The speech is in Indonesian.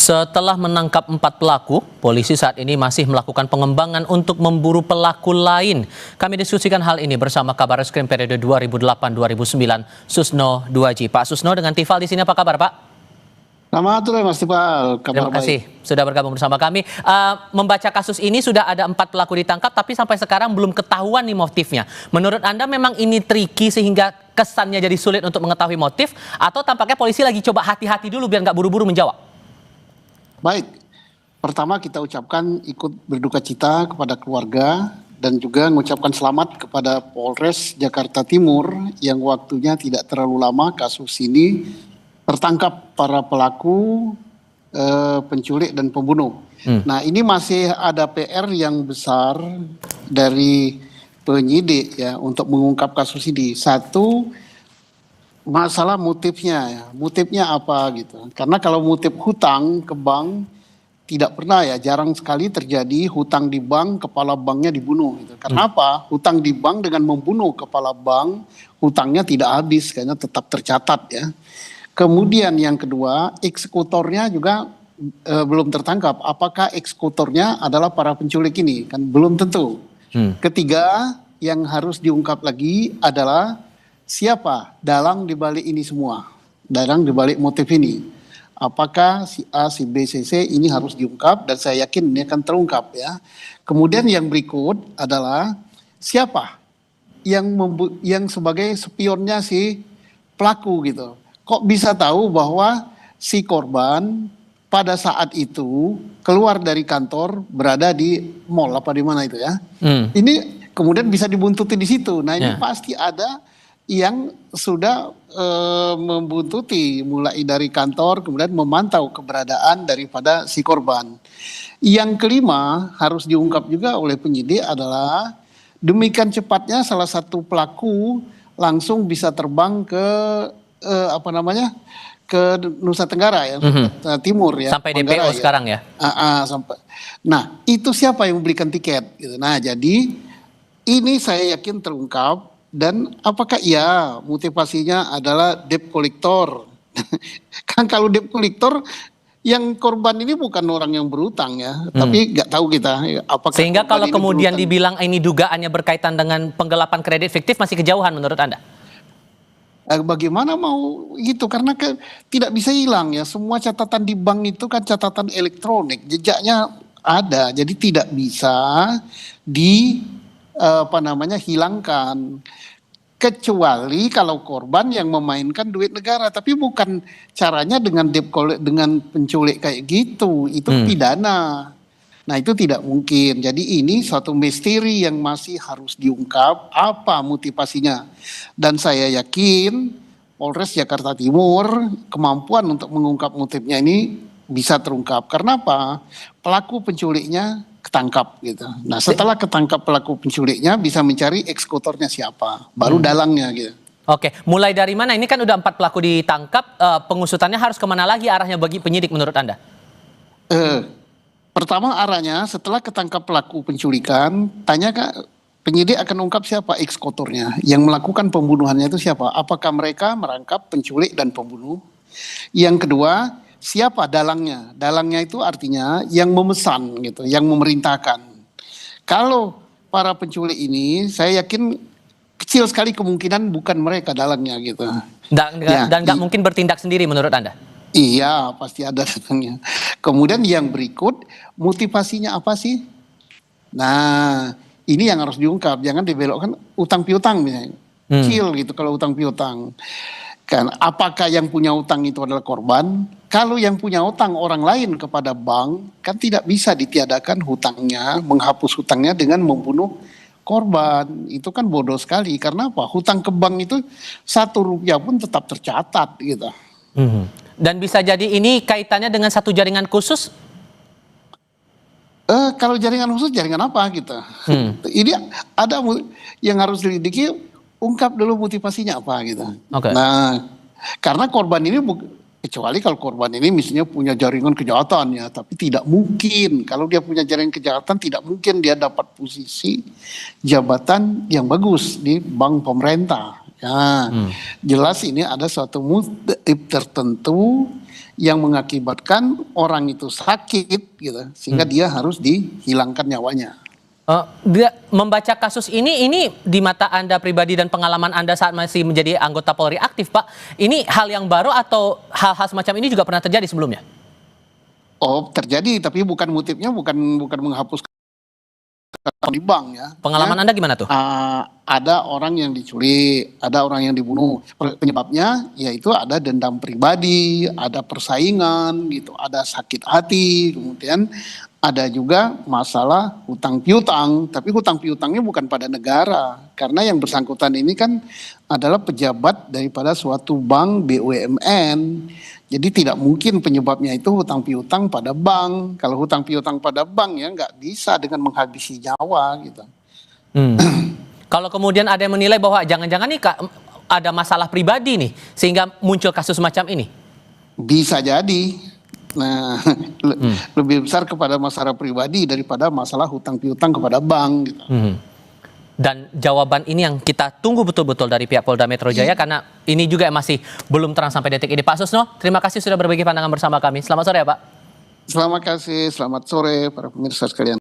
Setelah menangkap 4 pelaku, polisi saat ini masih melakukan pengembangan untuk memburu pelaku lain. Kami diskusikan hal ini bersama Kabar Reskrim periode 2008-2009, Susno Duaji. Pak Susno dengan Tifal di sini, apa kabar Pak? Selamat sore Mas Tifal, kabar Terima kasih sudah bergabung bersama kami. Membaca kasus ini sudah ada 4 pelaku ditangkap, tapi sampai sekarang belum ketahuan nih motifnya. Menurut Anda memang ini tricky sehingga kesannya jadi sulit untuk mengetahui motif, atau tampaknya polisi lagi coba hati-hati dulu biar nggak buru-buru menjawab? Baik, pertama kita ucapkan ikut berduka cita kepada keluarga dan juga mengucapkan selamat kepada Polres Jakarta Timur yang waktunya tidak terlalu lama kasus ini tertangkap para pelaku penculik dan pembunuh. Nah, ini masih ada PR yang besar dari penyidik ya untuk mengungkap kasus ini. Satu, masalah motifnya ya, motifnya apa gitu. Karena kalau motif hutang ke bank tidak pernah ya, jarang sekali terjadi hutang di bank, kepala banknya dibunuh gitu. Karena apa? Hutang di bank dengan membunuh kepala bank, hutangnya tidak habis, kayaknya tetap tercatat ya. Kemudian yang kedua, eksekutornya juga belum tertangkap. Apakah eksekutornya adalah para penculik ini? Kan belum tentu. Ketiga, yang harus diungkap lagi adalah siapa dalang dibalik ini semua, dalang dibalik motif ini. Apakah si A, si B, si C, ini harus diungkap dan saya yakin ini akan terungkap ya. Kemudian yang berikut adalah siapa yang sebagai spionnya si pelaku gitu. Kok bisa tahu bahwa si korban pada saat itu keluar dari kantor berada di mall apa di mana itu ya. Ini kemudian bisa dibuntuti di situ. Nah ini pasti ada yang sudah membuntuti mulai dari kantor kemudian memantau keberadaan daripada si korban. Yang kelima harus diungkap juga oleh penyidik adalah demikian cepatnya salah satu pelaku langsung bisa terbang ke ke Nusa Tenggara ya, Timur ya. Sampai DPO ya. Sekarang ya. Sampai. Nah itu siapa yang membelikan tiket? Gitu. Nah jadi ini saya yakin terungkap. Dan apakah iya motivasinya adalah debt collector? Kan kalau debt collector yang korban ini bukan orang yang berutang ya, tapi nggak tahu kita. Apakah sehingga kalau kemudian dibilang ini dugaannya berkaitan dengan penggelapan kredit fiktif masih kejauhan menurut Anda? Bagaimana mau gitu? Karena tidak bisa hilang ya. Semua catatan di bank itu kan catatan elektronik, jejaknya ada, jadi tidak bisa hilangkan. Kecuali kalau korban yang memainkan duit negara, tapi bukan caranya dengan penculik kayak gitu, itu pidana. Nah itu tidak mungkin. Jadi ini suatu misteri yang masih harus diungkap apa motivasinya. Dan saya yakin Polres Jakarta Timur kemampuan untuk mengungkap motifnya ini bisa terungkap. Karena apa? Pelaku penculiknya ketangkap gitu. Nah setelah ketangkap pelaku penculiknya bisa mencari eksekutornya siapa, baru dalangnya gitu. Oke, mulai dari mana? Ini kan udah 4 pelaku ditangkap, pengusutannya harus kemana lagi arahnya bagi penyidik menurut Anda? Pertama arahnya setelah ketangkap pelaku penculikan, tanya penyidik akan ungkap siapa eksekutornya, yang melakukan pembunuhannya itu siapa? Apakah mereka merangkap penculik dan pembunuh? Yang kedua, siapa dalangnya? Dalangnya itu artinya yang memesan gitu, yang memerintahkan. Kalau para penculik ini, saya yakin kecil sekali kemungkinan bukan mereka dalangnya gitu. Dan nggak mungkin bertindak sendiri menurut Anda? Iya, pasti ada dalangnya. Kemudian yang berikut, motivasinya apa sih? Nah, ini yang harus diungkap. Jangan dibelokkan utang piutang misalnya. Kecil gitu kalau utang piutang. Kan apakah yang punya utang itu adalah korban? Kalau yang punya utang orang lain kepada bank, kan tidak bisa ditiadakan hutangnya, menghapus hutangnya dengan membunuh korban. Itu kan bodoh sekali. Karena apa? Hutang ke bank itu 1 rupiah pun tetap tercatat gitu. Dan bisa jadi ini kaitannya dengan satu jaringan khusus? Kalau jaringan khusus, jaringan apa gitu? Ini ada yang harus diselidiki, ungkap dulu motivasinya apa gitu. Nah, karena korban ini kecuali kalau korban ini misalnya punya jaringan kejahatan ya, tapi tidak mungkin kalau dia punya jaringan kejahatan tidak mungkin dia dapat posisi jabatan yang bagus di bank pemerintah. Ya, jelas ini ada suatu motif tertentu yang mengakibatkan orang itu sakit gitu, sehingga dia harus dihilangkan nyawanya. Membaca kasus ini di mata Anda pribadi dan pengalaman Anda saat masih menjadi anggota Polri aktif, Pak, ini hal yang baru atau hal-hal semacam ini juga pernah terjadi sebelumnya? Oh, terjadi, tapi bukan motifnya bukan menghapus di bank ya. Pengalaman Anda gimana tuh? Ada orang yang diculik, ada orang yang dibunuh. Penyebabnya yaitu ada dendam pribadi, ada persaingan gitu, ada sakit hati, kemudian ada juga masalah hutang piutang, tapi hutang piutangnya bukan pada negara, karena yang bersangkutan ini kan adalah pejabat daripada suatu bank BUMN. Jadi tidak mungkin penyebabnya itu hutang piutang pada bank. Kalau hutang piutang pada bank ya nggak bisa dengan menghabisi nyawa gitu. Kalau kemudian ada yang menilai bahwa jangan-jangan nih Kak, ada masalah pribadi nih sehingga muncul kasus semacam ini. Bisa jadi. Nah, lebih besar kepada masalah pribadi daripada masalah hutang piutang kepada bank gitu. Dan jawaban ini yang kita tunggu betul-betul dari pihak Polda Metro Jaya karena ini juga masih belum terang sampai detik ini. Pak Susno, terima kasih sudah berbagi pandangan bersama kami. Selamat sore ya Pak. Selamat kasih, selamat sore para pemirsa sekalian.